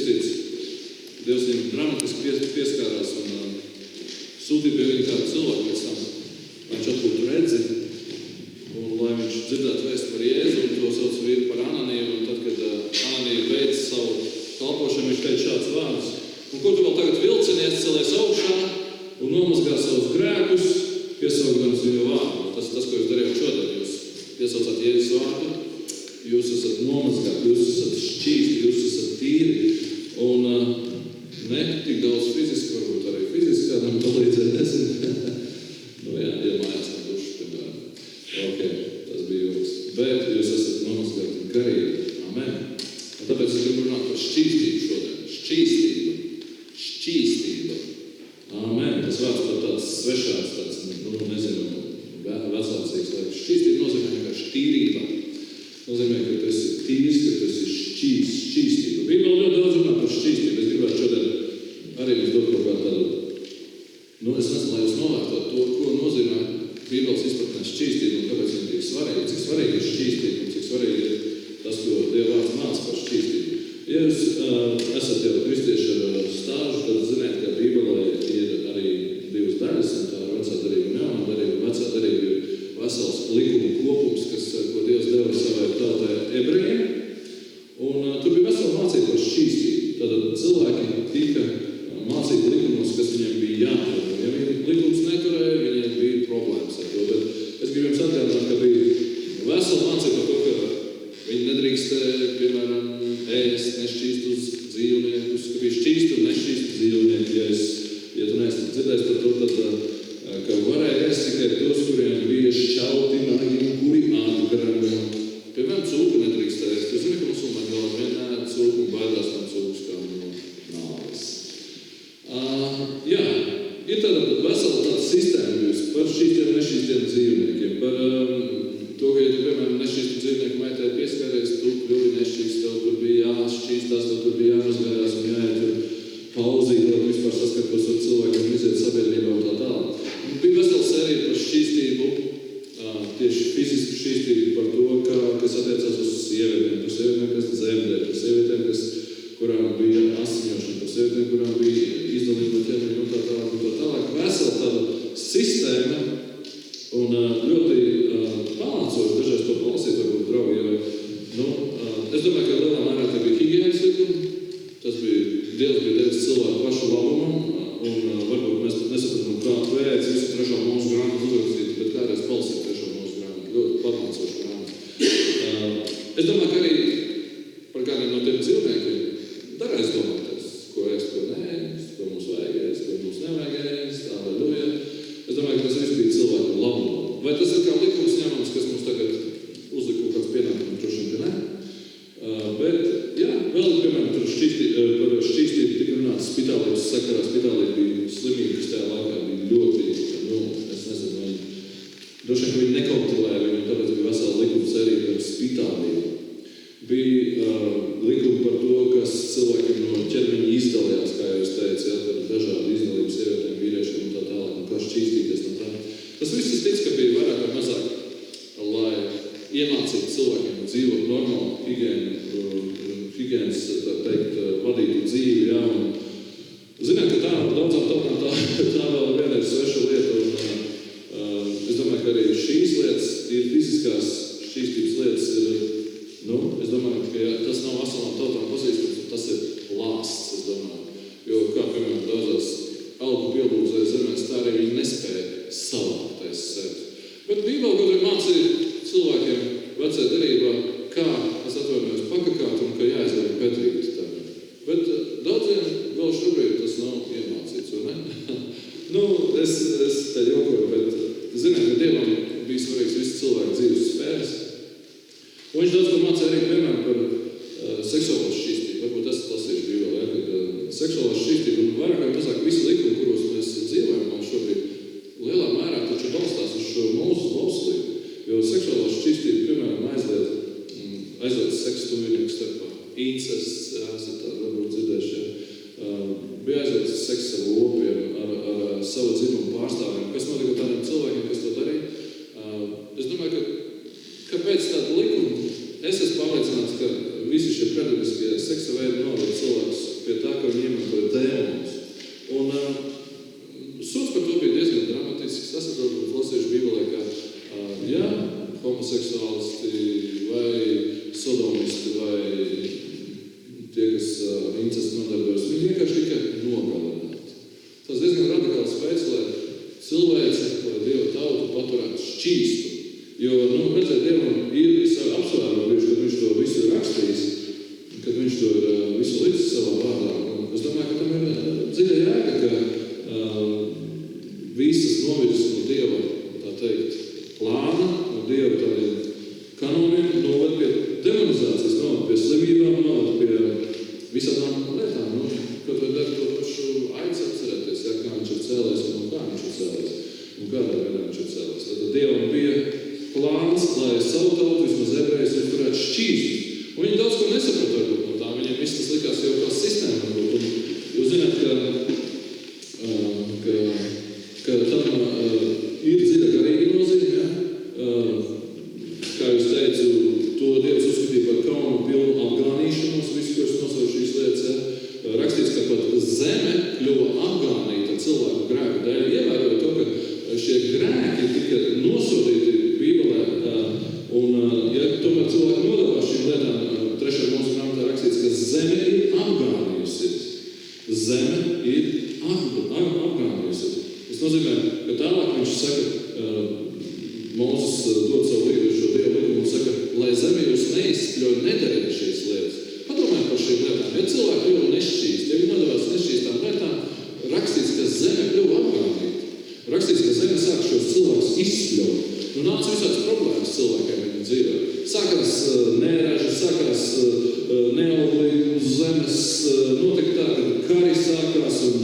kristīts, Dievs viņam dramatiski pieskārās un sūtīja pie viņa kādu cilvēku pēc tam, lai viņš atgūtu redzi, un lai viņš dzirdētu vēstu par Jēzu, un to sauc vīru par Ananiju, un tad, kad Ananija beidz savu kalpošanu, viņš teica šāds vārdus. Un ko tu vēl tagad vilcinies, celies augšā un nomazgā savus grēkus, piesaukdams viņu vārdu. Tas, ko jūs darījāt šodien, jūs piesaucāt Jēzus vārdu, jūs esat nomazgāti, jūs esat šķīsti, jūs esat tīri, un ne tik daudz fiziski, varbūt arī fiziski kādam palīdzēt, nezinu. Ja mājās neduši, piemēram. Ok, tas bija joks. Bet jūs esat nomazgāti garīgi. Amen. Un tāpēc es gribu runāt par šķīstību šodien. Šķīstība. Amen. Tas vārds par tāds svešāds, tāds, nezinu, vecācīgs laiks. Šķīstība nozīmē vienkārši tīrība. Nozīmē, ka tu esi tīrs, ka tu esi šķīstība. Bībeli ļoti daudz runā par šķīstību. Es gribētu šodien arī jums dot kaut kā tādu, es nezinu, lai jūs novērtot to, ko nozīmē Bībeles izpratnē šķīstība un kāpēc viņa tik svarīga. Cik svarīgi ir šķīstība un cik svarīgi ir tas, ko Dieva vārds māca par šķīstību. Ja jūs esat jau kristieši ar stāžu, tad ziniet, ka Bībelē ir arī divas daļas, un tā ir vecā darība un jaunā darība. Vecā darība ir vesels likumu kopums, ko Dievs deva savai tautai ebrejiem, un tur bija vesela mācība par šķīstību. Tātad cilvēki tika mācīti likumos, kas viņiem bija jātur. Ja viņi likums neturēja, viņiem bija problēmas ar to. Bet es gribu jums atgādināt, ka bija vesela mācība par to, ka viņi nedrīkst, piemēram, ēst nešķīstus dzīvniekus, ka bija šķīsti un nešķīsti dzīvnieki. Ja tu neesi dzirdējis par to, tad ka varēja ēst tikai tos, kuriem bija šķauti nagi, kuri atgramo. Piemēram, cūku nedrīkst ēst. Jūs zini, ka musulmaņi vēl vienā cūku un baidās no cūkas kā no nāves. Jā, ir tāda vesela tāda sistēma par šķīstiem un nešķīstiem dzīvniekiem. Par to, ka, ja tu, piemēram, nešķīstu dzīvnieku maitai pieskāries, tu kļuvi nešķīst, tev tur bija jāšķīstās, tev tur bija jāmazgājās un jāiet tur pauzīt, lai vispār saskartos ar cilvēkiem un iziet sabiedrībā un tā tālāk. Bija vesela sērija par šķīstību, tieši fizisku šķīstību par to, kas attiecās uz sievietēm, par sievietēm, kas dzemdē, par sievietēm, kurām bija asiņošana, par sievietēm, kurām bija izdalījuma no ķermeņa un tā tālāk. Vesela tāda sistēma un ļoti palācoši dažreiz to palasīt, varbūt draugi, es domāju, ka lielā mērā te bija higienas likumi, tas bija, Dievs bija devis cilvēku pašu labumam, un varbūt mēs nesapratam, kā pēc visu 3. mūsu grāmatu uzrakstīt, bet kādreiz palasīt 3. mūsu grāmatu, ļoti palācoši grāmatu. Es domāju, ka arī par kādiem no tiem dzīvniekiem dar aizdomāties, ko ēst, ko neēst, ko mums vajag ēst, ko mums nevajag ēst, halleluja. Es domāju, ka tas viss bija cilvēku labumam. Vai tas ir kā likums ņemams, kas mums tagad uzlika kaut kāds pienākums, droši vien, ka ne? Bet, jā, vēl, piemēram, par šķīstību tika runāts spitālības sakarā. Spitālība bija slimība, kas tajā laikā bija ļoti, es nezinu, droši vien, ka viņi nekontrolēja viņu, tāpēc bija vesela likums arī par spitālību. Bija likumi par to, kas cilvēkiem no ķermeņa izdalījās, kā jūs teicāt, ar dažādu izdalību sievietēm, vīriešiem un tā tālāk, un kā šķīstīties no tā. Tas viss es ticu, ka bija vairāk vai mazāk, lai iemācītu cilvēkiem dzīvot normālu higienas, tā teikt, vadītu dzīvi, jā, un zināt, ka tā daudzām tautām tā vēl viena ir sveša lieta, un es domāju, ka arī šīs lietas, ir fiziskās šķīstības lietas ir, es domāju, ka tas nav veselām tautām pazīstams, un tas ir lāsts, es domāju, jo, kā, piemēram, daudzās algu pielūdzēs zemēs, tā arī viņi nespēja savākt aiz sevi. Bet Bībele kaut arī mācīja cilvēkiem vecajā darībā, kā, es atvainojos, pakakāt un ka jāizdara Petrīti tā. Bet daudziem vēl šobrīd tas nav iemācīts, vai ne? Es te jokoju, bet zināt, ka Dievam bija svarīgs visi cilvēku dzīves sfēras. Un viņš daudz ko mācīja arī, piemēram, par seksuālo šķīstību. Varbūt esat lasījuši Bībelē, kad seksuālā šķīstība un vairāk vai mazāk visi likumi, kuros mēs dzīvojam vēl šobrīd, lielā mērā taču balstās uz šo mūsu bauslību. Jo seksuālā šķīstība, piemēram, aizliedz seksu tuvinieku starpā. Incests, esat tādu varbūt dzirdējuši, bija aizliedz seksu ar lopiem, ar savu dzimumu pārstāvjiem. Kas notika tādiem cilvēkiem, kas to darīja? Es domāju, ka pēc tāda likuma es esmu pārliecināts, ka visi šie predatiskie seksa veidi noved cilvēkus pie tā, ka viņi iemantoja dēmonus. Un sūds par to bija diezgan dramatisks. Es esmu lasījuši Bībelē, ka homoseksuālisti vai sodomisti vai tie, kas incestu nodarbojas, viņi vienkārši tika nogalināti. Tas diezgan radikāls veids, lai cilvēci, lai Dieva tautu paturētu šķīstu. Jo, redzēt, Dievam ir savi apsvērumi, kad viņš to visu ir rakstījis, kad viņš to ir visu līdz savā vārdā. Un es domāju, ka tam ir dziļa jēga, ka visas novirzes no Dieva, tā teikt, plāna, no Dieva tādiem kanoniem, noved pie demonizācijas, noved pie slimībām, noved pie visādām lietām. Kaut vai dar to pašu aicu atcerēties, kā viņš ir cēlējis un kā viņš ir cēlējis. Un kādā veidā viņš ir cēlējis. Tad Dievam bija plāns, lai savu tautu vismaz ebrejus turētu šķīstus. Un viņi daudz ko nesaprata varbūt no tām. Viņiem viss tas likās jau kā sistēma. Jūs zināt, ka tam ir dziļa garīga nozīme. Ja? Kā jūs teicu, to Dievs uzskatīja par kaunu pilnu apgānīšanos, visu, ko es nosaucu šīs lietas. Ja? Rakstīts, ka pat zeme kļuva apgānīta cilvēku grēku dēļ. Ievērojot to, ka šie grēki tika nosodīti Bībelē, un ja tomēr cilvēki nodevās šīm lietām, 3. Mūzes grāmatā rakstīts, ka zeme ir apgānījusies. Zeme ir apgānījusies. Tas nozīmē, ka tālāk viņš saka, Mūzes dod savu līdzi šo Dievu likumu un saka, lai zeme jūs neizspļauj nedarīt šīs lietas. Padomājiet par šīm lietām. Ja cilvēki kļuva nešķīst, ja viņi nodevās nešķīstām lietām, rakstīts, ka zeme kļuva apgānīta. Rakstīts, ka zeme sāk šos cilvēkus izspļaut. Nāca visādas problēmas cilvēkiem viņa dzīvē. Sākās nēraži, sākās neauglīgi uz zemes, notika tā, ka kari sākās un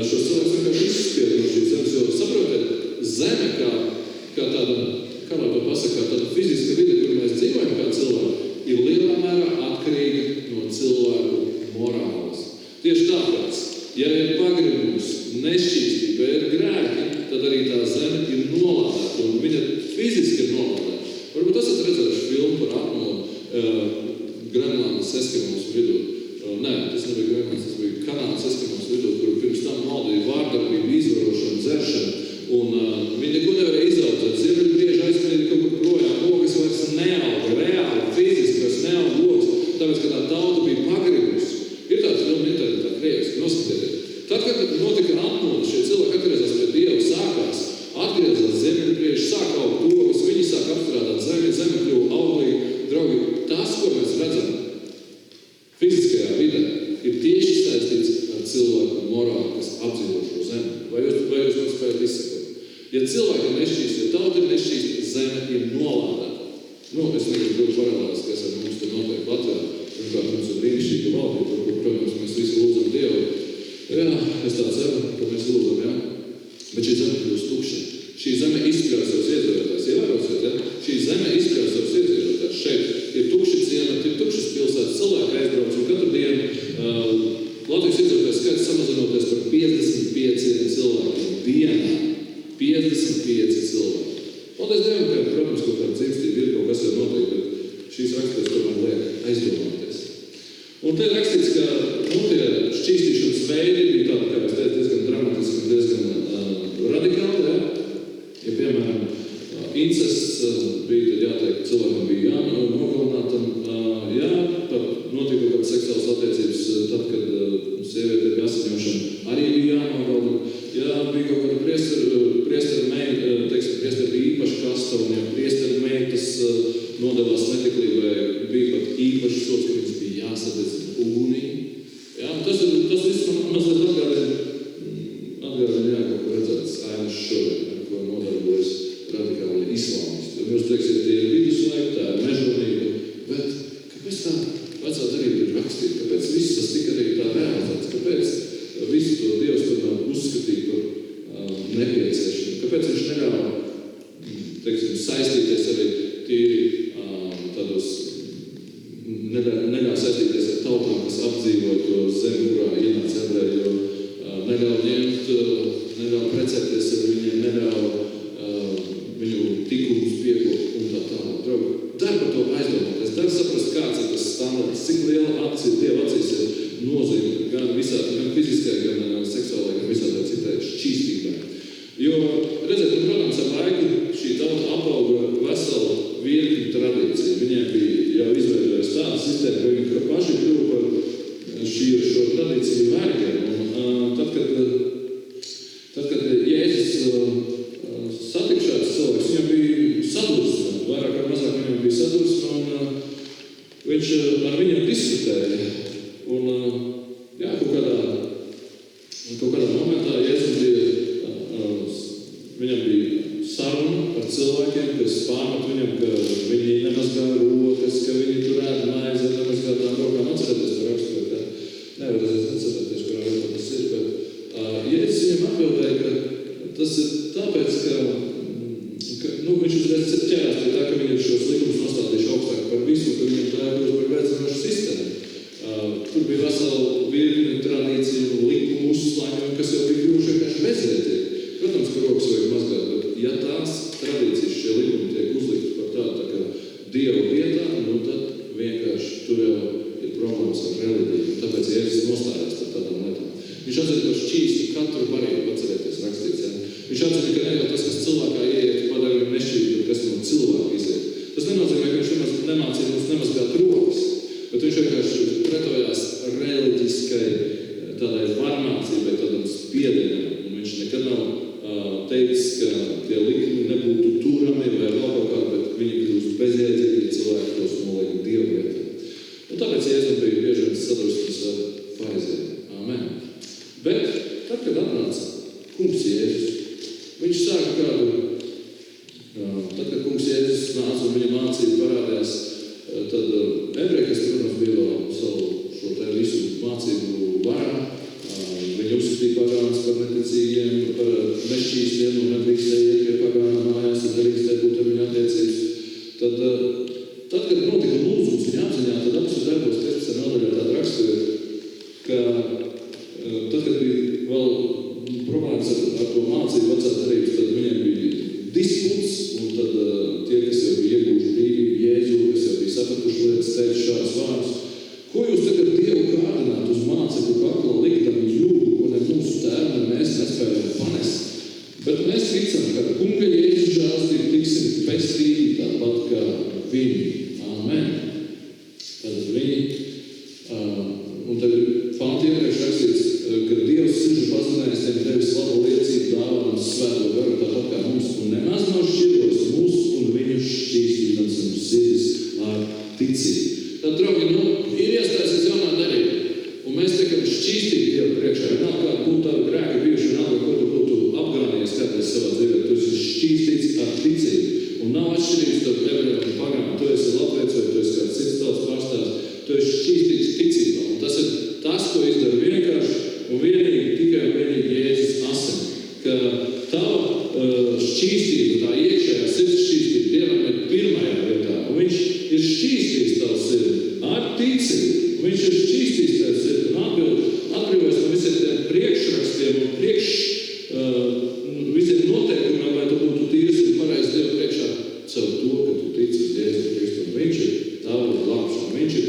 šos cilvēkus vienkārši izspied no šīs zemes. Jo saprotiet, zeme kā tāda, kā lai to pasaka, tāda fiziska vide, kur mēs dzīvojam kā cilvēki, ir lielā mērā atkarīga no cilvēku morāles. Tieši tāpēc, ja ir pagrimums, nešķīstība, ir grēki, tad arī tā zeme ir nolādēta, un viņa fiziski ir nolādēta. Varbūt esat redzējuši filmu par atmolu Grenlandes eskimos vidū. Nē, tas nebija Grenlandes, tas bija Kanādas eskimos vidū, kur pirms tam valdīja vārdarbība, izvarošana, dzeršana, un viņi neko nevarēja izaudzēt. Ziemeļbrieži aizmirīja kaut kur projām, logas vairs neauga, reāli, fiziski vairs neauga logas, tāpēc, ka tā tauta bija pagrimusi. Ir tāds filmu internetā, krieviski, noskatieties. Tad, kad notika atmodu, šie cilvēki atgriezās pie Dieva, sākās, atgriezās ziemeļbrieži, sāk augt logas, viņi sāk apstrādāt zemi, zeme kļuva auglīga. Draugi, tas, ko mēs redzam fiziskajā vidē, ir tieši saistīts ar cilvēku morāli, kas apdzīvo šo zemi. Vai jūs man spējat izsakot? Ja cilvēki ir nešķīsti, ja tauta ir nešķīsti, zeme ir nolādēta. Es negribu būt paralēlis, kas ar mums te notiek Latvijā. Pirmkārt, mums ir brīnišķīga valdība, par ko, protams, mēs visi lūdzam Dievu. Jā, es tā ceru, ka mēs lūdzam, jā. Bet šī zeme kļūst tukša. Šī zeme izspļauj savus iedzīvotājus. Ievērosiet, ja? Šī zeme izspļauj savus iedzīvotājus. Šeit ir tukši ciemati, ir tukšas pilsētas, cilvēki aizbrauc, un katru dienu Latvijas iedzīvotājs skaits samazinoties par 55 cilvēkiem dienā. 55 cilvēki. Paldies Dievam, ka, protams, kaut kāda cīmstība ir, kaut kas jau notiek, bet šīs rakstures tomēr liek aizdomāties. Un te ir rakstīts, ka tie šķīstīšanas veidi bija tādi, kā es teicu, diezgan dramatiski un diezgan radikāli. Ja? Ja, piemēram, incests bija, tad jāteikt, cilvēkam bija jānogalinātam. Jā, pat notika kaut kādas seksuālas attiecības, tad, kad sieviete ir jāsaņemšana, arī bija jānogalina. Jā, bija kaut kāda priestera īpaša kasta, un ja priestera meitas nodevās netiklībai, bija pat īpaši sots, ka viņas bija jāsadedzina ugunī. Jā, tas viss man mazliet atgādina, kaut ko redzēts ainas šodien, ar ko nodarbojas radikāli islāmisti. Un jūs teiksiet, tie ir viduslaiki, tā ir mežonība, bet kāpēc tā vecā darība ir rakstīta? Kāpēc viss tas tika arī tā realizēts? Kāpēc visu to Dievs tomēr uzskatīja par nepieciešamu? Kāpēc viņš neļauj, saistīties arī tīri tādos, neļauj saistīties ar tautām, kas apdzīvoja to zemi, kurā ienāca ebreji, jo neļauj ņemt, neļauj precēties ar viņiem, neļauj viņu tikumus piekopt un tā tālāk. Draugi, dar par to aizdomāties, dar saprast, kāds ir tas standarts, cik liela acīs, Dieva acīs ir nozīme gan fiziskai, gan seksuālai, gan visādai citai šķīstībai. Jo, redziet, protams, ar laiku šī tauta apauga veselu virkni tradīciju. Viņiem bija jau izveidojis tādu sistēmu, ka viņi paši kļuva par šo tradīciju vergiem. Un tad, kad Jēzus satika šāds cilvēks, viņam bija sadursme, vairāk vai mazāk viņam bija sadursme, un viņš ar viņiem diskutēja. Un, kaut kādā momentā Jēzus viņam bija saruna par cilvēkiem, kas pārmet viņam, ka viņi nemazgā rokas, ka viņi tur ēd maizi, nemazgā tām rokām. Atcerieties par rakstu, ka nevarēsies atcerēties, kurā vietā tas ir, bet Jēzus viņam atbildēja, ka tas ir tāpēc, ka viņš uzreiz ķērās pie tā, ka viņi šos likumus nostādījuši augstāk par visu, ka viņam tā ir par veicinošu sistēmu. Tur bija vesela virkni tradīciju, likumu uzslāņojumu, kas jau bija kļuvuši vienkārši bezjēdzīgi. Protams, ka rokas vajag mazgāt, bet ja tās tradīcijas šie likumi tiek uzlikti par tādu tā kā Dievu vietā, tad vienkārši tur jau ir problēmas ar reliģiju. Tāpēc Jēzus nostājās par tādām lietām. Viņš atzina par šķīstu katru barību, atcerieties rakstīts. Ja? Viņš atzina, ka ne jau tas, kas cilvēkā ieiet, padara viņu nešķīt, bet kas no cilvēka iziet. Tas nenozīmē, ka viņš nemācīja mums nemazgāt rokas, bet viņš vienkārši pretojās reliģiskai tādai varmācībai, tādam spiedienam. Un viņš nekad nav teicis, ka tie likumi nebūtu turami vai vēl kaut kā, bet viņi kļūst bezjēdzīgi, cilvēki tos noliek Dievu vietā. Un tāpēc Jēzum bija bieži vien sadursmes ar farizējiem. Amen. Bet tad, kad atnāca kungs Jēzus, viņš sāka kādu, tad, kad kungs Jēzus nāca un viņa mācība parādījās, tad ebreji, kas, protams, bija savu šo te visu mācību varā, viņi uzskatīja pagānas par neticīgiem, par nešķīstiem un nedrīkstēja iet pie pagāna mājās un nedrīkstēja būt ar viņu attiecības. Tad, kad notika lūdzums viņa apziņā, tad apsver darbos 15. nodaļā tāda rakstura, ka tad, kad bija vēl problēmas ar to mācību vecās darības, tad viņiem bija disputs, un tad tie, kas jau bija iegūši brīvību, Jēzu, kas jau bija sapratuši lietas, teica šādas vārdus. Ko jūs tagad Dievu kārdināt uz mācekļu kakla likdami jūgu, ko ne mūsu tēvi, mēs nespējam panest? Bet mēs ticam, ka kunga Jēzus žēlstību tiksim pestīti tāpat kā viņi. Amen. Tad viņi, un tad pānti iepriekš rakstīts, ka Dievs sižu pazinājis tiem tevis labu liecību dāvanu svēto garu tāpat kā mums, un nemaz nav šķiros mūs un viņu šķīstības un sirdis ar ticību. Tad, draugi, ir iestājusies jaunā darība, un mēs tiekam šķīstīgi Dievu priekšā. Nav kā būtu tādu grēku bijuši, nav kā ko tu būtu apgānījies kādreiz savā dzīvē. Tu esi šķīstīts ar ticību, un nav atšķirības starp ebrejiem un pagāniem. Tu esi latviets vai tu esi kāds cits tautas pārstāvs. Tu esi šķīstīts ticībā, un tas ir tas, ko izdara vienkārši un vienīgi tikai un vienīgi Jēzus asins. Ka tava šķīstība, tā iekšējā sirds šķīstība Dievam ir pirmajā vietā, un viņš ir šķīstījis tavu sirdi ar ticību. Viņš ir šķīstījis tavu sirdi un atbrīvojas no visiem tiem priekšrakstiem un visiem noteikumiem, lai tu būtu tīrs un pareizi Dievu priekšā caur to, ka tu tici uz Jēzu Kristu. Viņš ir tava glābšana, viņš ir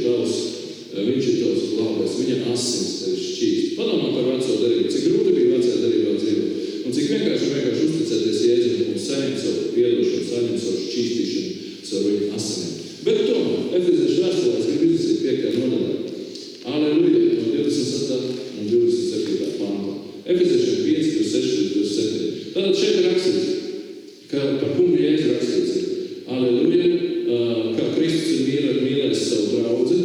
tavs glābējs, viņa asins tevi šķīst. Padomā par veco darību, cik grūti bija vecajā darībā dzīvot. Un cik vienkārši uzticēties Jēzum un saņemt savu piedošanu, saņemt savu šķīstīšanu caur viņu asinīm. Bet tomēr, Efeziešu vēstulē, es gribu izlasīt 5. nodaļā. Aleluja, no 27. un 27. pāntā. Efeziešiem 5, 26, 27. Tātad šeit ir rakstīts, ka par kungu Jēzu rakstīts ir. Aleluja, kā Kristus ir mīlējis savu draudzi,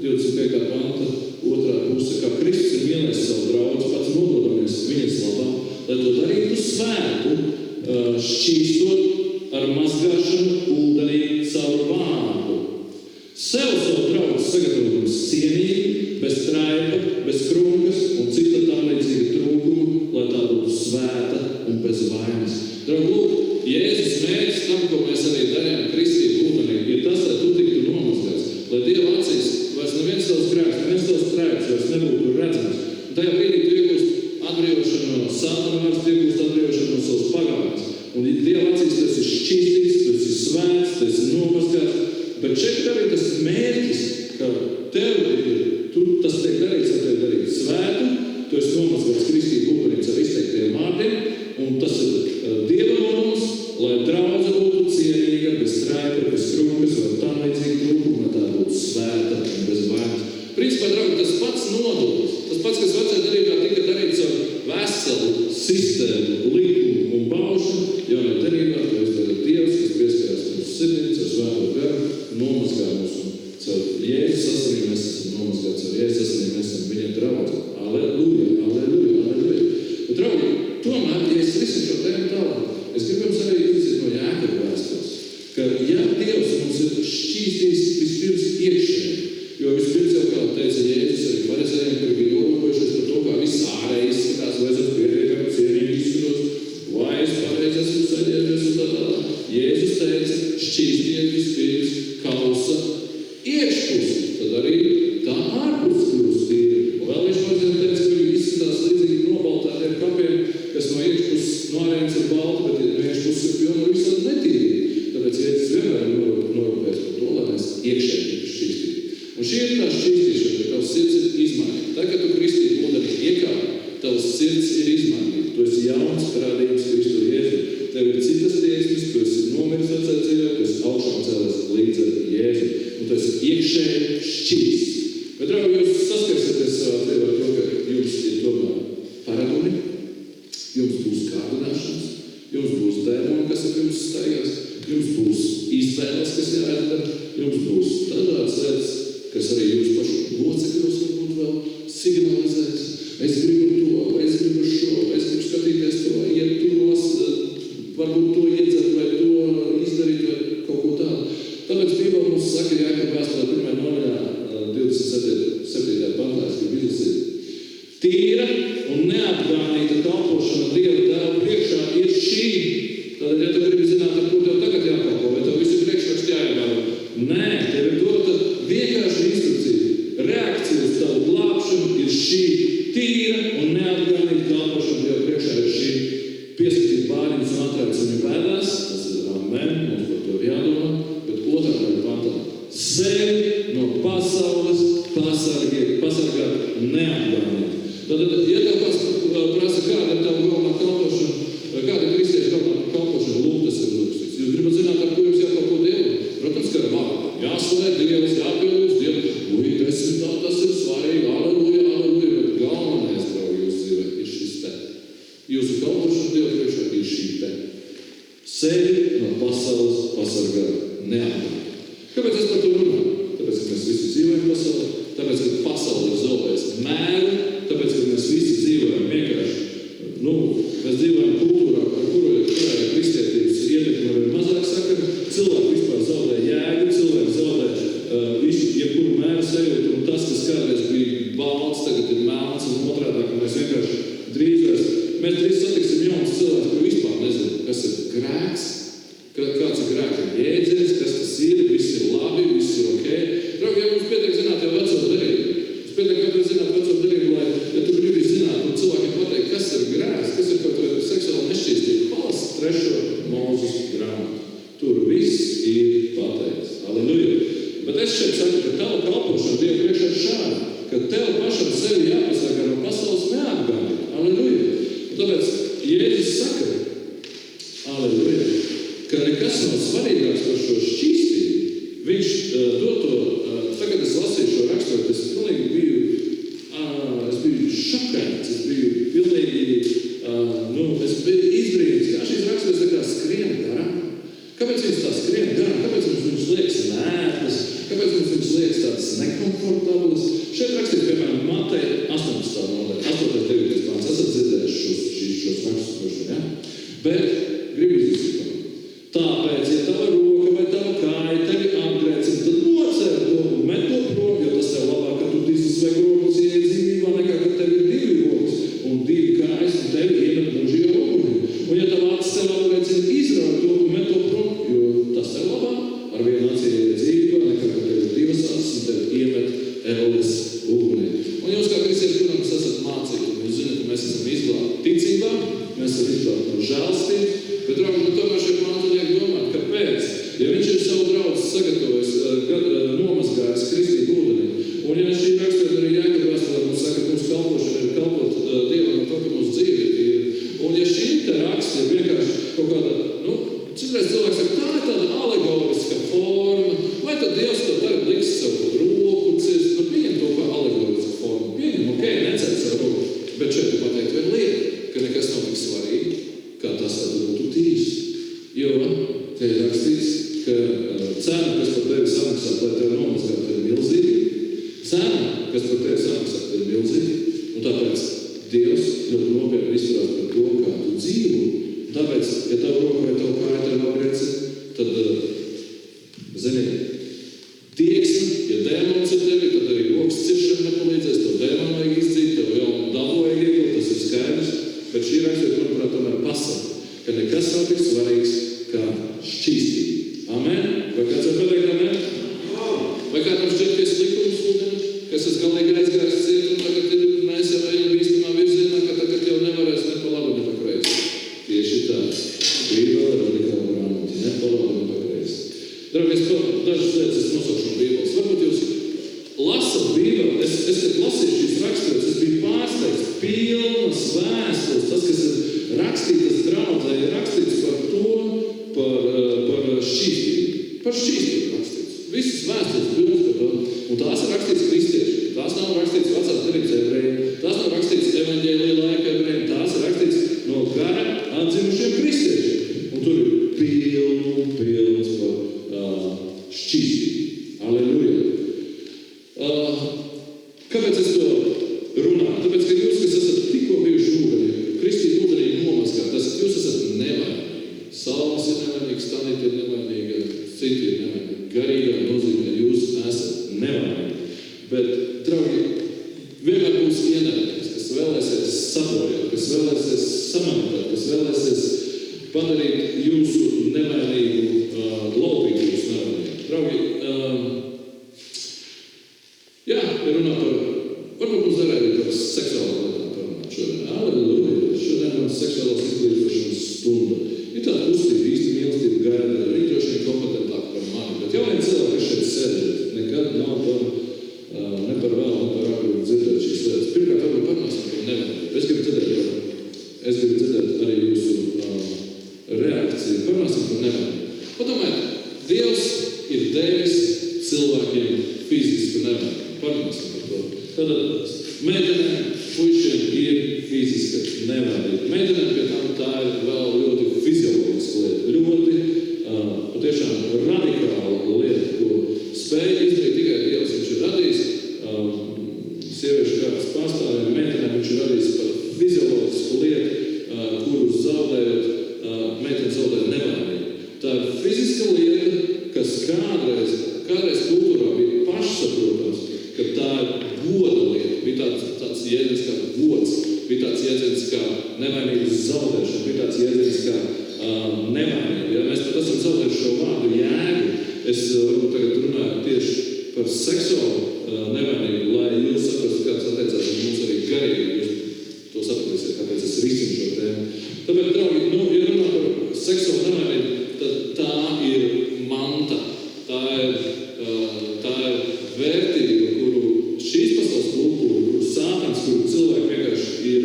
25. pānta, 2. puse, kā Kristus ir mīlējis savu draudzi, pats nododamies viņas labā, lai to darītu svētu, šķīstot ar mazgāšanu ūdenī caur vārdu. Sev savu draudzi sagatavotams cienīgi, bez traipa, bez krunkas un cita tam līdzīga trūkuma, lai tā būtu svēta un bez vainas. Draugi, Jēzus mērķis tam, ko mēs arī darījām kristību ūdenī, ir tas, lai tu tiktu nomazgāts, lai Dieva acīs vairs neviens tavs grēks, neviens tavs traips vairs nebūtu redzams. Un tajā brīdī tu iegūst atbrīvošanu no sātana varas, tu iegūst atbrīvošanu no savas pagātnes. Un Dieva acīs tu esi šķīstīts, tu esi svēts, tu esi nomazgāts. Bet šeit arī tas mērķis, ka tev ir, tas tiek darīts ar tevi šis kristīgais būvnieks ar izteiktiem vārdiem, un tas ir Dieva lūgums, lai draudze būtu cienīga, bez strēka, bez krūkas, vai tam līdzīgi trūkuma, lai tā būtu svēta un bez vainas. Principā, draugi, tas pats nodoms, tas pats, kas vecajā darbībā tika darīts ar veselu sistēmu, likumu un baušanu, jaunajā darbībā, to izdara Dievs, kas pieskarās mūsu sirdīm, caur svēto garu, nomazgā mūsu caur Jēzus asinīm, mēs esam nomazgāti caur Jēzus asinīm, mēs esam viņa draudze. Aleluja, aleluja, aleluja. Un, draugi, tomēr, ja es risinu šo tēmu tālāk, es gribu jums arī izdziet no Jākoba vēstules, ka ja Dievs mums ir šķīstījis vispirms iekšēji, jo vispirms jau, kā teica Jēzus, arī farizējiem, kuri bija norukojušies par to, kā viss ārēji izskatās, vai es esmu pietiekami cienīgi izskatos, vai es pareizi esmu saģērbies un tā tālāk. Jēzus teica, šķīstiet vispirms kausa iekšpusi, tad arī tā ārpus kļūst tīra. Un vēl viņš mazliet teica, ka viņi izskatās līdzīgi nobaltātiem kapiem, kas no iekšpuses no ārējums ir balti, bet no iekšpuses ir pilna visādi netīri. Tāpēc Jēzus vienmēr norūpēs par to, lai mēs iekšēji tiktu šķīstīti. Un šī ir tā šķīstīšana, ka tavs sirds ir izmainīta. Tā, ka tu kristīgi ūdeni iekāpi, tavs sirds ir izmainīta. Tu esi jauns parādījums Kristu Jēzu. Tev ir citas tieksmes, tu esi nomiris vecajā dzīvē, tu esi augšām cēlies līdz ar Jēzu. Un tu esi iekšēji šķīsts. Bet, draugi, jūs saskarsaties savā dzīvē ar to, ka jums ir tomēr paradumi, jums būs kārdināšanas, jums būs dēmoni, kas ar jums staigās, jums būs izvēles, kas jāizdara, jums būs dažādas lietas, kas arī jūs pašu locekļos varbūt vēl signalizēs. Es gribu to, vai es gribu šo, vai es gribu skatīties to, iet turos, varbūt to iedzert, vai to izdarīt, vai kaut ko tādu. Tāpēc Bībele mums saka, Jākoba vēstulē 1. nodaļā 27. pantā, es gribu izlasīt. Tīra un neapgānīta kalpošana Dieva Tēva priekšā ir šī. Tātad, ja tu gribi zināt, ar ko tev tagad jākalpo, vai tev visi priekšraksti jāievēro? Nē, tev ir dota vienkārši instrukcija. Reakcija uz tavu glābšanu ir šī. Tīra un neapgānīta kalpošana Dieva priekšā ir šī. Pieskatīt bārņus un atrādus viņu pēdās, tas ir amen, mums par to ir jādomā, bet otrā daļa pantā. Sevi no pasaules pasargāt neapgānīt. Tātad, ja tev kāds prasa, kāda ir tava galvenā kalpošana, vai kāda ir kristieša galvenā kalpošana, lūk, tas ir uzrakstīts. Jūs gribat zināt, ar ko jums jākalpo Dievu? Protams, ka ar vārdu. Jāslavē Dievs, jāpielūdz Dievu. Tas ir svarīgi, aleluja, aleluja, bet galvenais, draugi, jūsu dzīvē ir šis te. Jūsu kalpošana Dievu priekšā ir šī te. Sevi no pasaules pasargāt neapgānīt. Kāpēc es par to runāju? Tāpēc, ka mēs visi dzīvojam pasaulē, tāpēc, ka pasaule ir zaudējusi mēru, tāpēc, ka mēs visi dzīvojam vienkārši, mēs dzīvojam kultūrā, kurai kristietības ietekme ir mazāk sakara, cilvēki vispār zaudē jēgu, cilvēki zaudē visu, jebkuru mēru sajūtu, un tas, kas kādreiz bija balts, tagad ir melns un otrādāk, un mēs vienkārši drīz satiksim jauns cilvēks, kur vispār nezinu, kas ir grēks, kāds ir grēka jēdziens, kas tas ir, viss ir labi, viss ir ok. Draugi, ja mums pietiek zināt jau veco darību, mums pietiek kādā zināt veco darību, lai, ja tu gribi zināt, un cilvēkiem pateikt, kas ir grēks, kas ir kaut kāda seksuāla nešķīstība, palas 3. Mūzes grāmatu. Tur viss ir pateikts. Aleluja. Bet es šeit saku, ka tava kalpošana Dievu priekšā ir šāda, ka tev pašam sevi jāpasargā no pasaules neapgānīt. Aleluja. Un tāpēc Jēzus saka, aleluja, ka nekas nav svarīgāks par šo šķīstību. Viņš dod to, tagad es lasīju šo rakstot, es pilnīgi biju šokēts, es biju pilnīgi, es biju izbrīnīts, kā šīs rakstos tā kā skrien garām. Kāpēc viņas tā skrien garām? Kāpēc viņas liekas nērtas? Kāpēc viņas liekas tādas nekomfortablas? Šeit rakstīts, piemēram, Mateja 18. nodaļa, 8.9. pāns. Esat dzirdējuši šos rakstus, ja? Bet gribu izlasīt. Tāpēc, ja tava roka vai tava kāja tevi apgrēcina, tad nocēr to un met to prom, jo tas tev labāk, ka tu ticis vai rokas ieiet dzīvībā, nekā, ka tev ir 2 rokas un 2 kājas un tevi iemet mūžīgā ugunī. Un ja tava acis tev apgrēcina, izrauj to un met to prom, jo tas tev labāk, ar vienu aci ieiet dzīvībā, nekā, ka tev ir 2 acis un tevi iemet ēles ugunī. Un jūs kā kristieši, protams, esat mācīgi, un jūs zināt, ka mēs esam izglābti ticībā, mēs esam izglābti no žēlstības, jau Dievs tev tagad liks savu roku cirst, nu pieņem to kā alegorisku formu. Pieņem, ok, necēl savu roku, bet šeit tu pateikt vienu lietu, ka nekas nav tik svarīgi, kā tas būtu tīrs. Jo te ir rakstīts, ka cena, kas par tevi samaksā, lai tevi nomazgātu, ir milzīga. Cena, kas par tevi samaksā, ir milzīga. Un tāpēc Dievs ļoti nopietni izturās par to, kā tu dzīvo. Tāpēc, ja tavu roku vai tavu kāju tev apriecina, tad, zini, tieksmi, ja dēmons ir tevi, tad arī rokas ciršana nepalīdzēs, tev dēmonu vajag izdzīt, tev jaunu dabu vajag iegūt, tas ir skaidrs. Bet šī rakstība, manuprāt, tomēr pasaka, ka nekas nav tik svarīgs kā šķīstība. Amen? Vai kāds var pateikt amen? Vai kādam šķiet, ka es likums ūdeni, ka es esmu galīgi aizgājis ciet, un tagad mēs jau ejam bīstamā virzienā, ka tagad jau nevarēs ne pa labu, ne pa kreisi. Tieši tā. Bībele ir radikāla grāmata, ne pa labu, ne pa kreisi. Draugies, dažas lietas es nosaukšu no Bībeles. Varbūt jūs lasat Bībeli. Es kad lasīju šīs rakstītas, es biju pārsteigts. Pilnas vēstules, tas, kas ir rakstītas draudzē, ir rakstīts par to, par šķīstību. Par šķīstību rakstīts. Visas vēstules pilnas par to. Un tās ir rakstīts kristieši. Tās nav rakstīts vecās derības ebrejiem. Tās nav rakstīts evaņģēlija laika ebrejiem. Tās ir rakstīts no gara atdzimušiem kristiešiem. Un tur ir pilns par šķīstību. Aleluja. Kāpēc es to runāju? Tāpēc, ka jūs, kas esat tikko bijuši ūdenī, kristīt ūdenī nomazgāt, jūs esat nevainīgi. Salmas ir nevainīga, Stanīta ir nevainīga, citi ir nevainīgi. Garīgā nozīmē jūs esat nevainīgi. Bet, draugi, vienmēr būs ienaidnieks, kas vēlēsies sabojāt, kas vēlēsies samantot, kas vēlēsies padarīt jūsu nevainīgu, laupīt jūsu nevainīgu. Draugi, jā, ja runā par, varbūt mums darēja par seksuālu lietām parunāt šodien. Aleluja, šodien man seksuālās izglītošanas stunda. Ir tāda kustība, īsti mīlestība gaida, viņi droši vien kompetentāki par mani. Bet jau vien cilvēki, kas šeit sēdēt, nekad nav ne par vēl, ne par agru dzirdēt šīs lietas. Pirmkārt, varbūt parunāsim par nevainību. Es gribu dzirdēt arī jūsu reakciju. Parunāsim par nevainību. Padomājiet, Dievs ir devis cilvēkiem fizisku nevainību. Parunāsim par to. Tātad meitenēm, puišiem ir fiziska nevainība. Meitenēm pie tam tā ir vēl ļoti fizioloģiska lieta. Ļoti patiešām radikāla lieta, ko spēja izdarīt tikai Dievs. Viņš ir radījis sieviešu kārtas pārstāvjiem, meitenēm viņš ir radījis par fizioloģisku lietu, kuru zaudējot, meitene zaudē nevainību. Tā ir fiziska lieta, kas kādreiz kultūrā bija pašsaprotams, ka tā ir goda lieta. Bija tāds jēdziens kā gods, bija tāds jēdziens kā nevainības zaudēšana, bija tāds jēdziens kā nevainība. Ja mēs pat esam zaudējuši šo vārdu jēgu, es varbūt tagad runāju tieši par seksuālu nevainību, lai jūs saprastu, kāds attiecās ar mums arī garīgi. Jūs to sapratīsiet, kāpēc es risinu šo tēmu. Tāpēc, draugi, ja runā par seksuālu nevainību, tad tā ir manta. Tā ir vērtība, kuru šīs pasaules kultūra, kuru sātans, kuru cilvēki vienkārši ir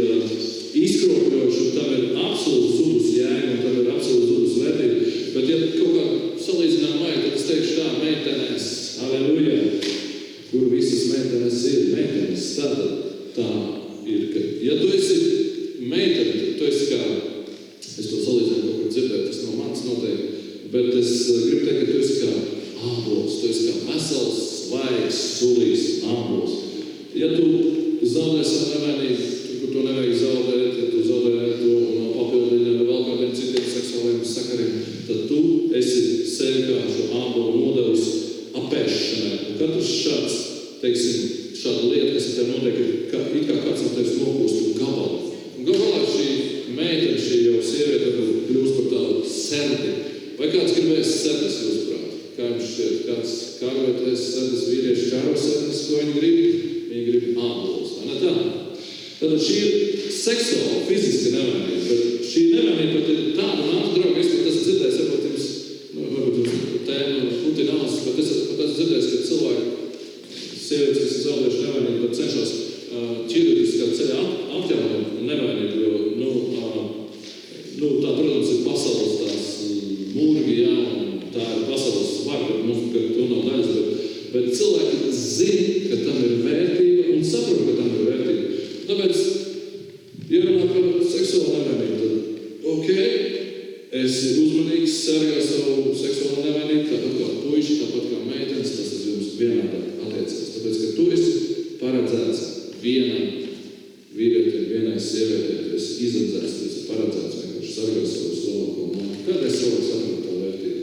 izkropļojuši, un tam ir absolūti zudus jēga, un tam ir absolūti zudus vērtība. Bet, ja kaut kā salīdzinām vajag, tad es teikšu tā, meitenes, aleluja, kur visas meitenes ir, meitenes, tā ir, ka, ja tu esi meitene, tad tu esi kā, es to salīdzinu kaut kur dzirdēt, tas nav mans noteikti, bet es gribu teikt, ka tu esi kā ābols, tu esi kā vesels, svaigs, sulīgs ābols. Ja tu zaudē savu nevainību, kur to nevajag zaudēt, ja tu zaudē to no papildiņa vai vēl kādiem citiem seksuāliem sakariem, tad tu esi sevi kā šo ābolu nodevis apēšanai. Un katrs šāds, teiksim, šāda lieta, kas ir tev notiek, ir it kā kāds no tevis nokūst gabalu. Un gabalā šī meitene, šī jau sieviete kļūst par tādu serdi. Vai kāds gribēs serdes jūsuprāt? Kā jums šķiet, kāds kāroties serdes vīrieši kāro serdes, ko viņi grib? Viņi grib ābols, vai ne tā? Tātad šī ir seksuāla, fiziska nevainība, bet šī nevainība pat ir tāda nāca, draugi, es pat esmu dzirdējis, varbūt jums tēma putināls, bet es pat esmu dzirdējis, ka cilvēki, sievietes, kas ir zaudējuši nevainību, bet cenšas ķirurģiskā ceļā apjaunot nevainību, jo, tā, protams, ir pasaules tās murgi, jā, un tā ir pasaules svara, ka mums, ka to nav daļas, bet Bet cilvēki zina, ka tam ir vērtība un saprot, ka tam ir vērtība. Tāpēc, ja runā par seksuālu nevainību, tad esi uzmanīgs, sargā savu seksuālu nevainību, tāpat kā puiši, tāpat kā meitenes, tas uz jums vienādā attiecās. Tāpēc, ka tu esi paredzēts vienam vīrietim, vienai sievietei, tu esi izredzēts, tu esi paredzēts vienkārši sargā savu labāko māju. Kādreiz cilvēks saprot tā vērtību?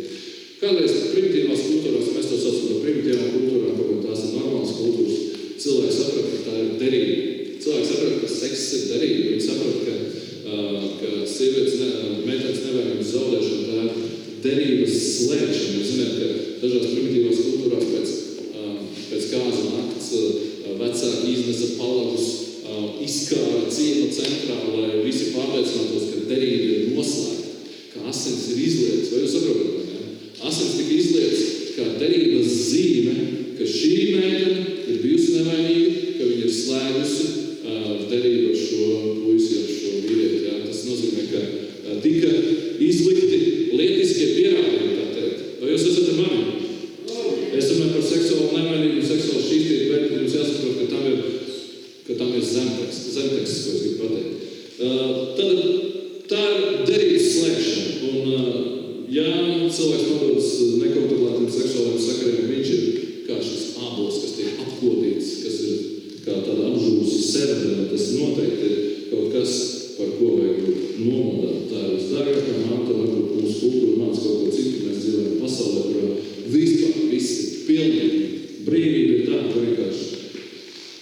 Kādreiz primitīvās kultūrās, mēs to saucam par primitīvām kultūrām, kaut tās ir normālas kultūras, cilvēki saprot, ka tā ir derība. Cilvēki saprot, ka seks ir derība. Viņi saprot, ka sievietes, meitenes nevainības zaudēšana, tā ir derības slēgšana. Jūs zināt, ka dažās primitīvās kultūrās pēc kāzu nakts vecāki iznesa palagus, izkāra ciema centrā, lai visi pārliecinātos, ka derība ir noslēgta, ka asins ir izlietas. Vai jūs saprotat? Asins tika izlietas kā derības zīme, ka šī meitene ir bijusi nevainīga, ka viņa ir slēgusi derību ar šo puisi, ar šo vīrieti. Jā. Tas nozīmē, ka tika izlikti lietiskie pierādījumi, tā teikt. Vai jūs esat ar mani? Es domāju par seksuālu nevainību, seksuālu šķīstību, bet jums jāsaprot, ka tam ir zemteksts, ko es gribu pateikt. Tad tā ir derības slēgšana. Un, ja cilvēks nododas nekontrolētiem seksuāliem sakariem, viņš ir kā šis ābols, kas tiek apkodīts, kas ir kā tāda apžūsa sērdena, tas noteikti ir kaut kas, par ko vajag nomodāt. Tā ir visdārgākā manta, varbūt mūsu kultūra māca kaut ko citu, mēs dzīvojam pasaulē, kurā vispār viss ir pilnīgi. Brīvība ir tā, ka vienkārši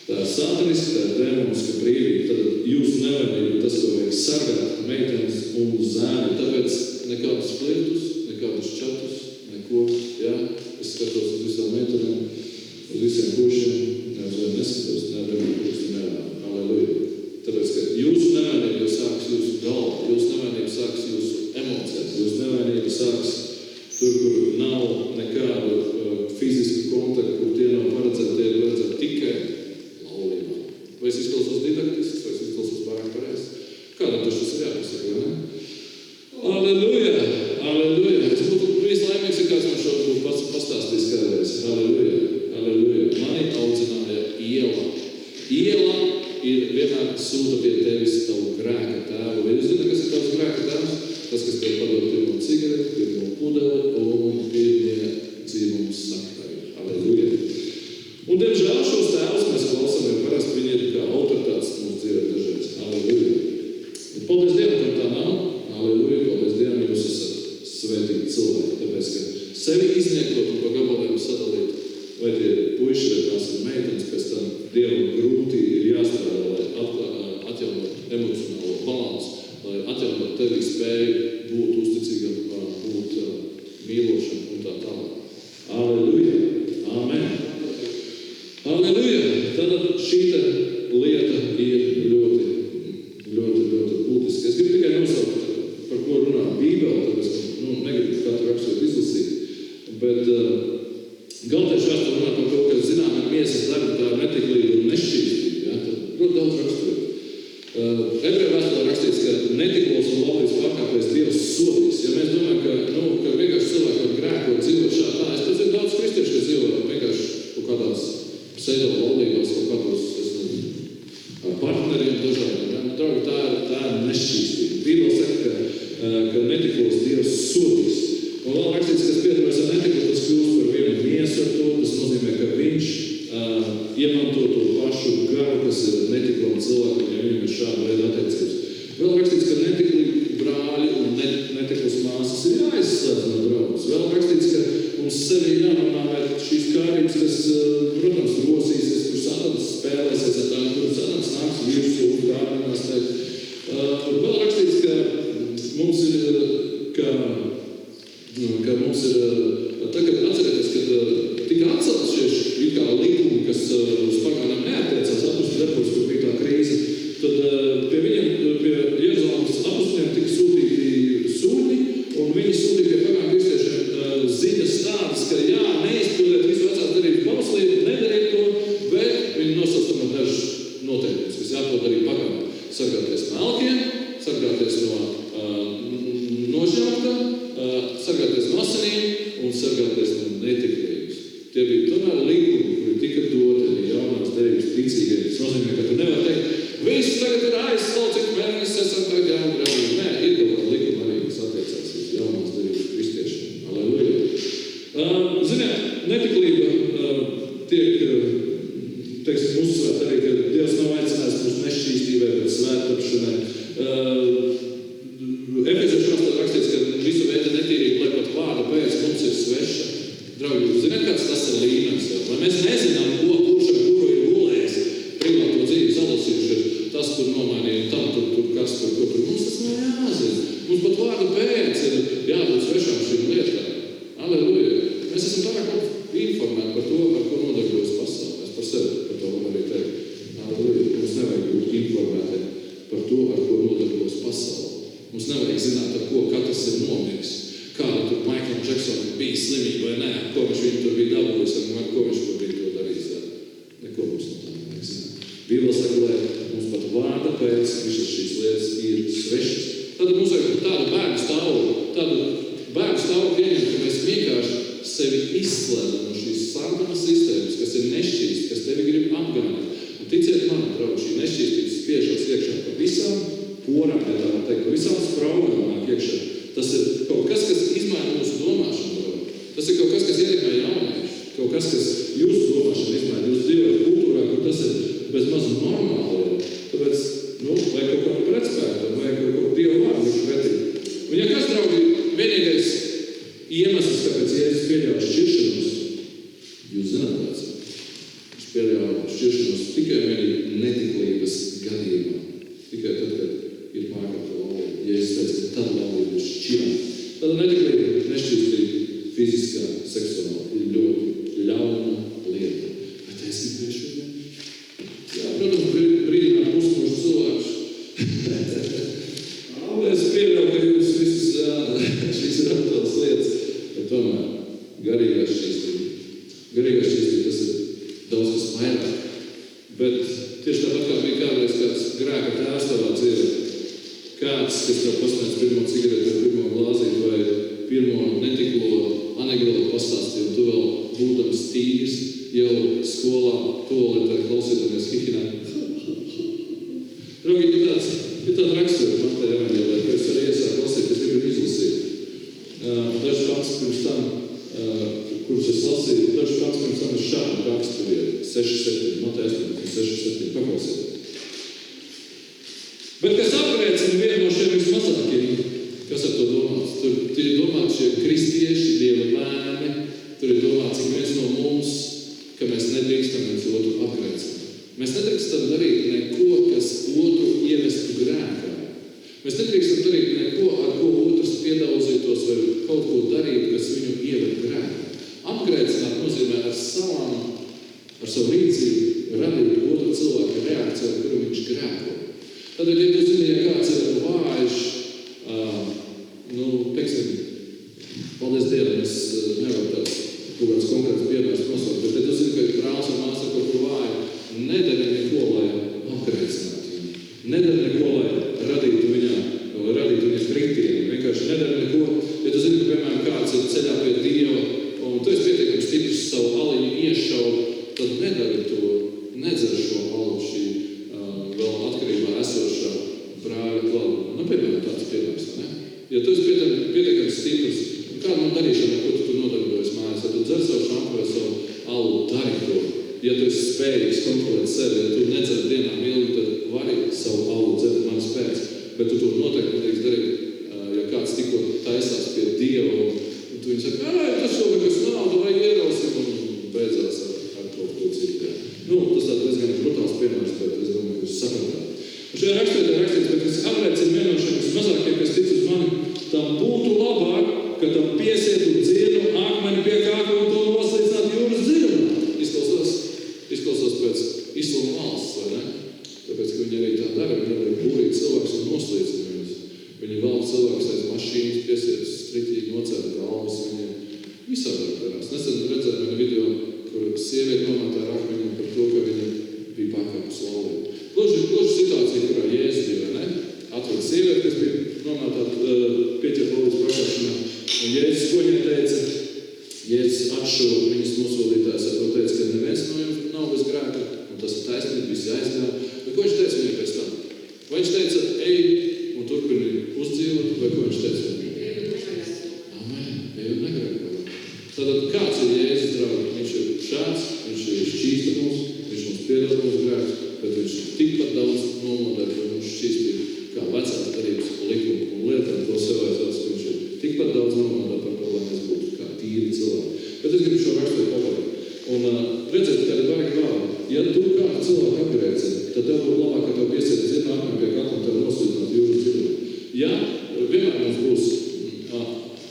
tā ir sataniska, tā ir dēmoniska brīvība. Tad jūsu nevainība, tas, ko vajag sargāt, meitenes un zēni, tāpēc nekādus flirtus, nekādus čatus, neko, jā. Es skatos uz visām meitenēm, uz visiem pušiem, neskatos, Halleluja. Tāpēc, ka jūsu nevainība jau sāks jūsu galvā, jūsu nevainība sāks jūsu emocijās, jūsu nevainība sāks tur, kur nav nekādu fizisku kontaktu, kur tie nav paredzēti, tie ir paredzēti tikai laulībā. Vai es izklausos didaktisks, vai es izklausos pārāk pareizi? Kādam taču tas ir jāpasaka, vai ne? Halleluja! Halleluja! Es būtu bijis laimīgs, ja kāds man šo būtu pastāstījis kādreiz. Halleluja! Halleluja! Mani audzināja iela. Iela ir vienmēr sūta pie tevis tavu grēka tēvu. Vai jūs zināt, kas ir tavs grēka tēvs? Tas, kas tev padod pirmo cigareti, pirmo pudeli un pirmie dzīvumu sakari. Halleluja! Un, diemžēl, šos tēvus mēs klausām, jo parasti viņi ir kā autoritātes mūsu dzīvē dažreiz. Halleluja! Un paldies Dievam, ka tā nav. Halleluja! Paldies Dievam, jūs esat svētīgi cilvēki. Tāpēc, ka sevi izniekot un pa gabaliem sadalīt, vai tie ir puiši, vai tās ir meitenes, pēc tam Dievam grūti ir jāstrādā, lai atjaunot emocionālo balansu, lai atjaunot tevi spēju būt uzticīgam, būt mīlošam un tā tālāk. Halleluja! Amen! Halleluja! Tad šī lieta ir ļoti būtiska. Es gribu tikai nosaukt, par ko runā Bībele, tāpēc, ka negribu katru rakstot izlasīt, bet Galtiešu vēsture runā par to, ka zināma miesas darbi tā netiklība un nešķīstība. Ja? Tad ļoti daudz raksturīt. Ebreju vēsturē rakstīts, ka netiklos un laulības pārkāpējs Dievs sodīs. Ja mēs domājam, ka vienkārši cilvēki var grēkot dzīvot šādā, es pēc zinu daudz kristiešu, kas dzīvo vienkārši kaut kādās pseido laulībās, kaut kādos partneriem dažādiem. Ja? Draugi, tā ir nešķīstība. Bībele saka, ka netiklos Dievs sodīs. Un vēl rakstīts, kas pietuvēs ar netiklu, tas kļūst par vienu miesu ar to. Tas nozīmē, ka viņš iemanto to pašu garu, kas ir netiklam cilvēkam, ja viņam ir šāda veida attiecības. Vēl rakstīts, ka netikli brāļi un netiklas māsas ir jāizslēdz no draudzes. Vēl rakstīts, ka mums sevi jānomāvē šīs kārības, kas, protams, rosīsies, kur satans spēlēsies ar tām, kur satans nāks virsū un kārdinās teikt. Vēl rakstīts, ka mums ir, tagad atcerieties, kad tika atcelts šie kā likumi, kas uz pagāniem neattiecās apostļu darbos, kur bija tā krīze, tad pie Jeruzalemes apostļiem tika sūtīti sūtņi, un viņi sūtīja pie pagānu kristiešiem ziņas tādas, ka neizpildēt visu vecās derības bauslību, nedariet to, bet viņi nosaucam ar dažus noteikumus, kas jāpild arī pagānu. Sargāties no elkiem, sargāties no nožņaukta, sargāties no asinīm un sargāties no netiklības. Tie bija tomēr nozīmē, ka tu nevar teikt, viss tagad ir aizstāv, cik mēs esam tagad jāgraugi. Nē, ir kaut kāda likuma arī, kas attiecās uz jaunās derības kristiešiem. Aleluja. Ziniet, netiklība tiek, teiksim, uzsvērt arī, ka Dievs nav aicinājis mūs nešķīstībai, bet svētapšanai. Efeziešu rakstā rakstīts, ka visu veidu netīrība, lai pat vārda pēc mums ir sveša. Draugi, jūs zināt, kāds tas ir līmenis? Lai mēs nezinām, kurš ar kuru ir gulējis, privāto dzīvi salasījuši, tas, kur nomainīja tam, tur kas, tur. Mums tas nav jāzina. Mums pat vārda pēc ir jābūt svešām šīm lietām. Aleluja. Mēs esam pārāk informēti par to, ar ko nodarbojas pasaule. Mēs par sevi par to varam arī teikt. Aleluja. Mums nevajag būt informēti par to, ar ko nodarbojas pasaule. Mums nevajag zināt, ar ko katrs ir nomiris. Kāda tur Maiklam Džeksonam bija slimība vai nē, ko viņš viņu tur bija dabūjis un ar ko viņš tur bija to darījis. Neko mums no tā nevajag zināt. Bībele saka, lai mums pat vārda pēc visas šīs lietas ir svešas. Tad mums vajag tādu bērnu stāvu pieņemt, ka mēs vienkārši sevi izslēdzam no šīs sarkanas sistēmas, kas ir nešķīst, kas tevi grib apgānīt. Un ticiet man, draugi, šī nešķīstības spiežas iekšā pa visām porām, ja tā var teikt, pa visām spraugām iekšā. Tas ir kaut kas, kas izmaina mūsu domāšanu. Tas ir kaut kas, kas ietekmē jaunieši. Kaut kas, kas jūsu domāšanu izmaina. Jūs dzīvojat kultūrā, kur tas ir bez maz normāli. Tāpēc, vajag kaut kādu pretspēku, vajag kaut kādu Dievu vārdu pretī. Un ja kas, draugi, vienīgais iemesls, kāpēc Jēzus pieļāva šķiršanos, jūs zināt tāds, viņš pieļāva šķiršanos tikai vienīgi netiklības gadījumā. Tikai tad, kad ir pārkārta laulība. Jēzus teica, ka tad laulība ir šķirama. Tad netiklība, nešķīstība fiziskā, seksuālā ir ļoti ļauna lieta. Vai taisnība ir šodien? Jā, protams, brīdināt pusmužu cilvēkus. Es pieļauju, ka jūs visus šīs ir aktuālas lietas, bet tomēr garīgā šķīstība, tas ir daudz kas vairāk. Bet tieši tāpat kā bija kādreiz kāds grēka tēvs tavā dzīvē, kāds, kas tev pasniedz pirmo cigareti, pirmo glāzīti vai pirmo netiklo anekdoti pastāstīja, un tu vēl būdams tīrs, jau skolā toaletē klausītamies hihinā. Draugi, ir tāds raksturs man tajā evaņģēlē, ka es arī iesāku lasīt, es gribu izlasīt. Dažs pants pirms tam, kurus es lasīju, dažs pants pirms tam es šādu raksturiet, 6-7, Mateja 6-7, paklausīt. Bet kas apgrēcina vienu no šiem vismazākiem, kas ar to domāts? Tur ir domāts šie kristieši, Dieva bērni, tur ir domāts, cik viens no mums, ka mēs nedrīkstam viens otru apgrēcināt. Mēs nedrīkstam darīt neko, kas otru ievestu grēkā. Mēs nedrīkstam darīt neko, ar ko otrs piedauzītos vai kaut ko darīt, kas viņu ieved grēkā. Apgrēcināt nozīmē ar savu rīcību radīt otru cilvēku reakciju, ar kuru viņš grēko. Tad, ja tu zini, ja kāds ir vājš, teiksim, paldies Dievam, es nevaru tāds kaut kāds konkrēts piemērs nosaukt, bet ja tu zini, ka brālis un māsa kaut ko vāju, nedari neko, lai apgrēcinātu viņu. Nedari neko, lai radītu viņa kritienu. Vienkārši nedari neko, ja tu zini, ka, piemēram, kāds ir ceļā pie Dieva, un tu esi pietiekami stiprs savu aliņu iešaut, tad nedari to, nedzer šo alu šī vēl atkarībā esošā brāļa klāta. Piemēram, tāds piemērs, ne? Ja tu esi pietiekami stiprs, kāda man darīšana, ko tu nodarbojas mājās? Ja tu dzer savu šampu vai savu alu, dari to. Ja tu esi spējīgs kontrolēt sevi, ja tu nedzer dienām ilgi, tad vari savu alu dzert manis pēc. Bet tu to noteikti nedrīkst darīt, ja kāds tikko taisās pie Dieva, un tu viņu saka, tas jau nekas nav, vai ierausim, un beidzās ar kaut ko citu. Tas tāds diezgan brutāls piemērs, bet es domāju, ka jūs sapratāt. Un šajā rakstā rakstīts, bet kas apgrēcina vienu no šiem mazākiem, kas tic uz mani, tam būtu labāk, ka tam piesietu dzienu akmeni pie kāka un to noslīcināt jūras dziļumā. Izklausās pēc islama valsts, vai ne? Tāpēc, ka viņi arī tā dara, viņi arī būrīt cilvēkus un noslīcina viņus. Viņi valda cilvēkus aiz mašīnas, piesiet striķīgi nocēta galvas, viņiem visādi darās. Nesen redzēju vienu video, kur sieviete nomātā ar akmeņiem par to, ka viņa bija pārkāpus laulību. Gluži situācija, kurā Jēzus bija, ne? Atveda sievieti, kas bija nomātā pieķert laulības pārkāpšanā. Un Jēzus ko viņai teica? Jēzus atšuva viņas nosodītājs ar to teica, ka neviens no jums nav bez grēka, un tas ir taisnība, visi aizgāja, nomodara, ka mums šķīstība kā vecās darības likumu un lietām, to sev aizvās, ka viņš ir tikpat daudz nomodara par to, lai mēs būtu kā tīri cilvēki. Bet es gribu šo raksturu pabeigt. Un redzēt, kāda ir baigi vārdi. Ja tu kādu cilvēku apgrēci, tad tev būtu labāk, ka tev piesiet zirna akmeni pie kakla un tev noslīdināt jūras dziļumā. Ja vienmēr mums būs,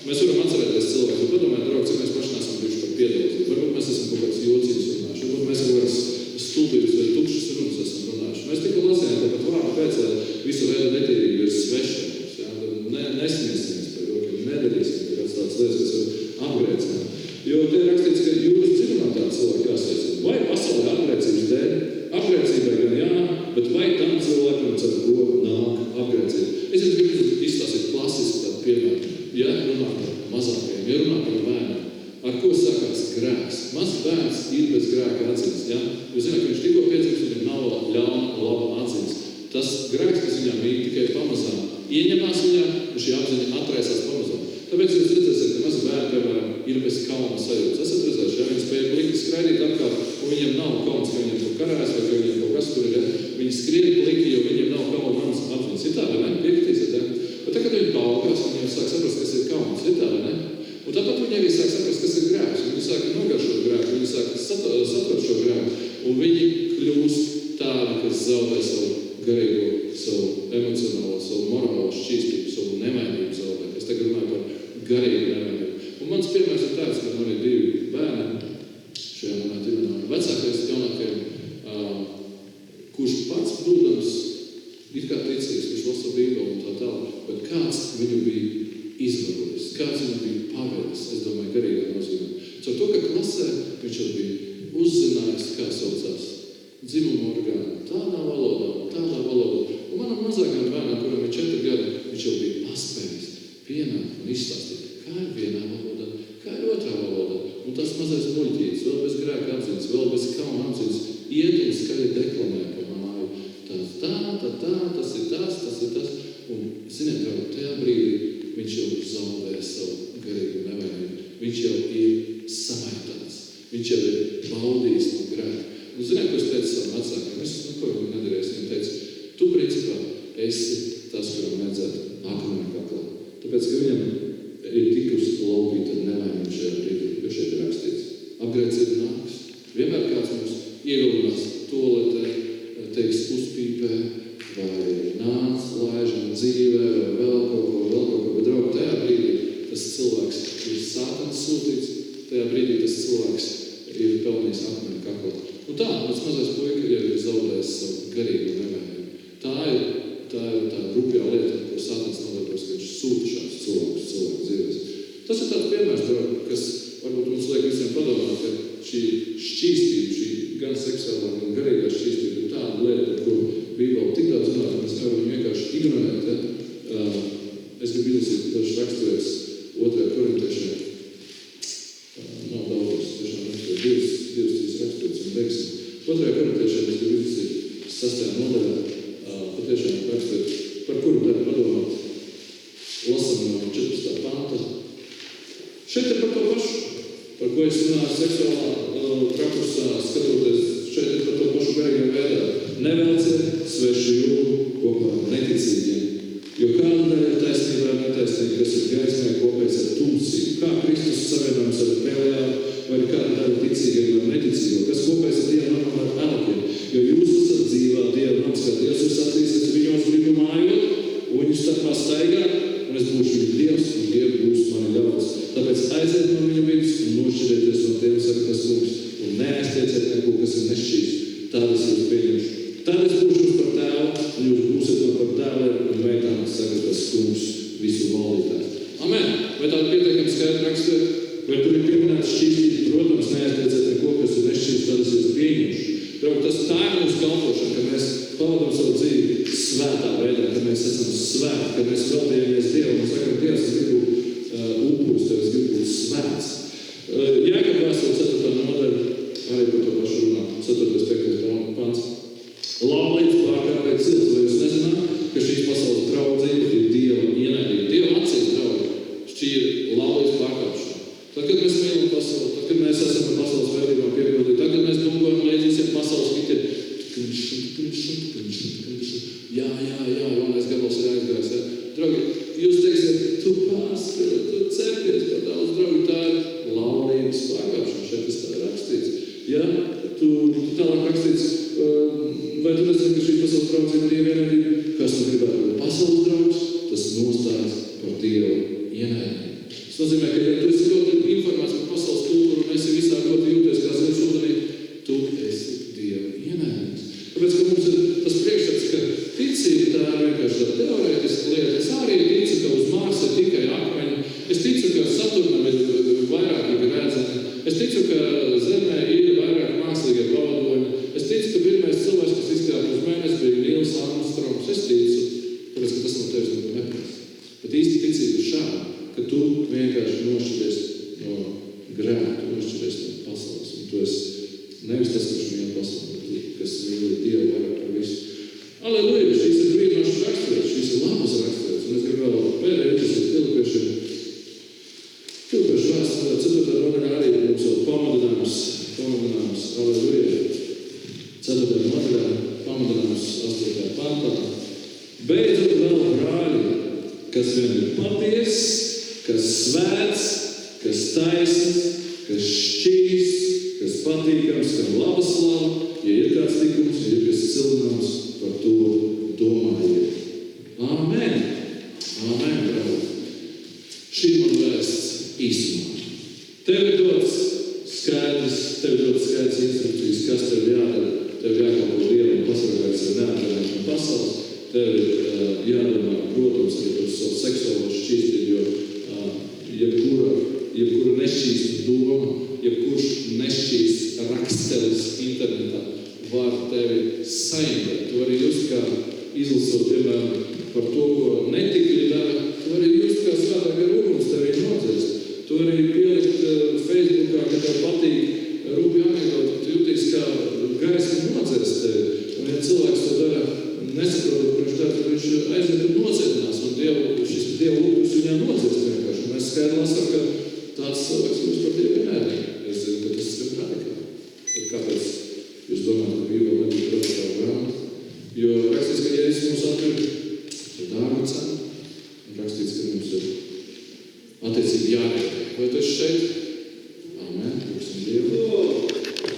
mēs varam atcerēties cilvēku, un padomāt, draugi, cik mēs paši nesam bijuši par piedalību. Varbūt mēs esam kaut kāds jocīgs runājuši, varbūt mēs kaut kāds stulbības vai tukšas runas esam runājuši. Mēs tikko lasījām, ka pat vārdu pēc visu veidu netīrību ir sveša. Ja? Nesmiesimies par jokiem, nedarīsim par kāds tāds lietas, kas ir apgrēcināt. Jo te ir rakstīts, ka jūras dziļumā tā cilvēki jāsveicina. Vai pasaulē apgrēcības dēļ? Apgrēcībai gan jā, bet vai tam cilvēkam cer ko nāk apgrēcība? Es jums gribu izstāstīt klasiski tādu piemēru. Ja runā par mazākajiem, ja runā par bērniem, ar ko sākās grēks? Mazs bērns ir bez grēka atzīts. Ja? Jūs zināt, ka viņš tikko piedzimst, viņam nav ļauna, laba atzīts. Tas grēks, kas viņam ir tikai pamazām ieņemās viņā, un šī apziņa atraisās pamazām. Tāpēc jūs redzēsiet, ka mazi bērni, piemēram, ir bez kauna sajūtas. Esat redzējuši, ja viņi spēja pliki skraidīt apkārt, un viņiem nav kauns, ka viņiem tur karājas, vai ka viņiem kaut kas tur ir. Ja? Viņi skrien pliki, jo viņiem nav kauna manas apziņas. Ir tā, vai ne? Piekritīsiet, ja? Bet tad, kad viņi paaugās, viņi jau sāk saprast, kas ir kauns. Ir tā, vai ne? Un tāpat viņi arī sāk saprast, kas ir grēks. Viņi sāk nogaršot grēku, viņi sāk satvert šo grēku. Un viņi kļūst tādi, kas zaudē savu garīgo, savu emocionālo, savu morālo šķīstību, savu nevainību zaudē. Es tagad runāju par garīgu nevainību. Un mans piemērs ir tāds, ka man ir 2 bērni šajā manā ģimenē. Vecākais jaunākajam, kurš pats, protams, ir kā ticīgs, kurš lasa Bībeli un tā tālāk, bet kāds viņu bija izvarojis, kāds viņu bija pavedis, es domāju, garīgā nozīmē. Caur to, ka klasē viņš jau bija uzzinājis, kā saucās dzimuma orgāni, tādā valodā. Un manam mazākajam bērnam, kuram ir 4 gadi, viņš jau bija paspējis pienākt un izstāstīt, kā ir vienā valodā, kā ir otrā valodā. Un tas mazais muļķītis, vēl bez grēka apziņas, vēl bez kauna apziņas, iet un skaļi deklamē pa māju. Tas ir tas. Un, ziniet, jau tajā brīdī viņš jau zaudē savu garīgu nevainību. Viņš jau ir samaitāts. Viņš jau ir baudījis no grēka. Un, ziniet, ko es teicu savam vecākiem? Es neko nedarīju. Es viņam teicu, tu principā esi tas, kuram vajadzētu akmeni kaklā. Tāpēc, ka viņam ir tikus laupīta nevainība šajā brīdī, jo šeit ir rakstīts. Apgrēcība nāks. Vienmēr kāds mums iegalinās toaletē, teiks uzpīpē, vai nāc, laižam dzīvē, vai vēl kaut ko. Bet, draugi, tajā brīdī tas cilvēks ir sātans sūtīts, tajā brīdī tas cilvēks ir pelnījis akmeni kaklā. Un tā, mans mazais puika jau ir zaudējis savu garīgu nevainību. Tā ir tā rupjā lieta, ko sātans nodarbojas, ka viņš sūta šādus cilvēku dzīvēs. Tas ir tāds piemērs, draugi, kas varbūt mums liek visiem padomāt, ka šī šķīstība, šī gan seksuālā, gan garīgā šķīstība ir tāda lieta, par ko Bībeli tik daudz runā, ka mēs nevaram vienkārši ignorēt. Ja? Es gribu izlasīt dažas raksturietas 2. korintiešiem. Nav daudz, tiešām raksturietas, 2-3 raksturietas un beigsim. 2. korintiešiem es gribu izlasīt 6. nodaļā, patiešām raksturietas, par kuru tad padomāt. Lasam no 14. panta. Šeit ir par to pašu, par ko es runāju seksuālā rakursā, skatoties, šeit ir par to pašu garīgā veidā. Nevelciet svešu jūru kopā ar neticīgiem, jo kāda daļa ir taisnība vai netaisnība, kas ir gaismē kopējis ar tumsību, kā Kristus savienojums ar pēlējām, vai kāda daļa ticīgiem vai neticīgo, kas kopējis ar Dieva namam ar elkiem, jo jūs esat dzīvā Dieva nams, kā Dievs jūs attīstat viņos gribu mājot, un viņu starpā staigāt, un es būšu viņu Dievs, un Dievu būs mani ļauts. Tāpēc aiziet no viņa vidus un nošķirieties no tiem, saka tas kungs, un neaiztieciet neko, kas ir nešķīsts. Tad es jūs pieņemšu. Tad es būšu jums par tēvu, un jūs būsiet man par tēviem un meitām, saka tas kungs, visu valdītājs. Amen! Vai tā ir pietiekami skaidri rakstīt? Vai tur ir pieminēts šķīstīt? Protams, neaiztieciet neko, kas ir nešķīsts, tad es jūs pieņemšu. Draugi, tā ir mūsu kalpošana, ka mēs pavadām savu dzīvi svētā veidā, ka mēs esam svēti, ka mēs veltījamies Dievam un sakam, Dievs, es gribu upuris, tev es gribu būt svēts. Jākab vēstule 4. nodaļa, arī par to pašu runā, 4.5. pants. Laulības pārkāpēji cilvēki, vai jūs nezināt, ka šīs pasaules draudzība ir Dieva ienaidība. Dieva acīs, draugi, šī ir laulības pārkāpšana. Tad, kad mēs mīlam pasauli, tad, kad mēs esam ar pasaules vērtībām piepildīti, tad, kad mēs domājam līdz visiem pasaules kitiem, tu tālāk rakstīts, vai tu nezini, ka šī pasaules draugs ir Dieva ienaidība? Kas tu gribētu būt pasaules draugs, tas nostājas par Dieva ienaidību. Tas nozīmē, ka ja tu esi ļoti informēts par pasaules kultūru un esi visā ļoti jūties kā zivs ūdenī, tu esi Dieva ienaidīgs. Tāpēc, ka mums ir tas priekšstats, ka ticība tā ir vienkārši tāda teorētiska lieta. Es arī ticu, ka uz Marsa ir tikai akmeņi. Es ticu, ka Saturnam ir vairāki grēdzeni. Es ticu, ka Zemē ir vairāk mākslīgie pavadoņi. Es ticu, ka pirmais cilvēks, kas izskatās uz Mēnesi, bija Nils Armstrongs. Es ticu, tāpēc, ka tas no tevis neko neprasa. Bet īsti ticība ir šāda, ka tu vienkārši nošķiries no grēka, tu nošķiries no pasaules. Un tu esi nevis tas, kurš mīl pasauli, bet kas mīl Dievu vairāk par visu. Aleluja, šīs ir brīnošas raksturētas, šīs ir labas raksturētas. Un es gribu vēl pēdējo izlasīt Filipiešiem. Filipiešu vēstulē 4. nodaļā arī mums vēl pamudinājums. Aleluja. 4. nodaļā pamudinājums 8. pantā. Beidzot vēl brāļi, kas vien ir patiess, kas svēts, kas taisns, kas šķīs, kas patīkams, kam laba slava, ja ir kāds tikums, ja ir kas cilināms, par to domājiet. Āmen! Āmen, brāļi! Šī man vēsts īsumā. Tev ir dots skaidrs instrukcijas, kas tev jādara. Tev jākalpo Dievam, pasargājas ar neatkarēt no pasaules. Tev ir jādomā, protams, arī par savu seksuālo šķīstību, jo jebkura nešķīsta doma, jebkurš nešķīsts rakstelis internetā var tevi saindēt. Tu arī just kā izlasot, piemēram, par to, ko netikļi dara, tu arī just kā svētā gara uguns tevi nodzēst. Tu arī pielikt Facebookā, ka tev patīk rūpīgi anekdoti, tu jūties kā gaisma nodzēst tevi. Un ja cilvēks to dara nesaprotot, kurš dara, tad viņš aiziet un nodziedinās. Un šis Dieva uguns viņā nodzēst vienkārši. Un mēs skaidri lasām, ka tāds cilvēks mums par Dievu ienaidīgi. Es zinu, ka tas ir radikāli. Bet kāpēc jūs domājat, ka Bībele nebija radikāla grāmata? Jo rakstīts, ka Jēzus mums atpirka ar dārgu cenu. Un rakstīts, ka mums ir attiecīgi jārēķina. Vai tu esi šeit? Amen.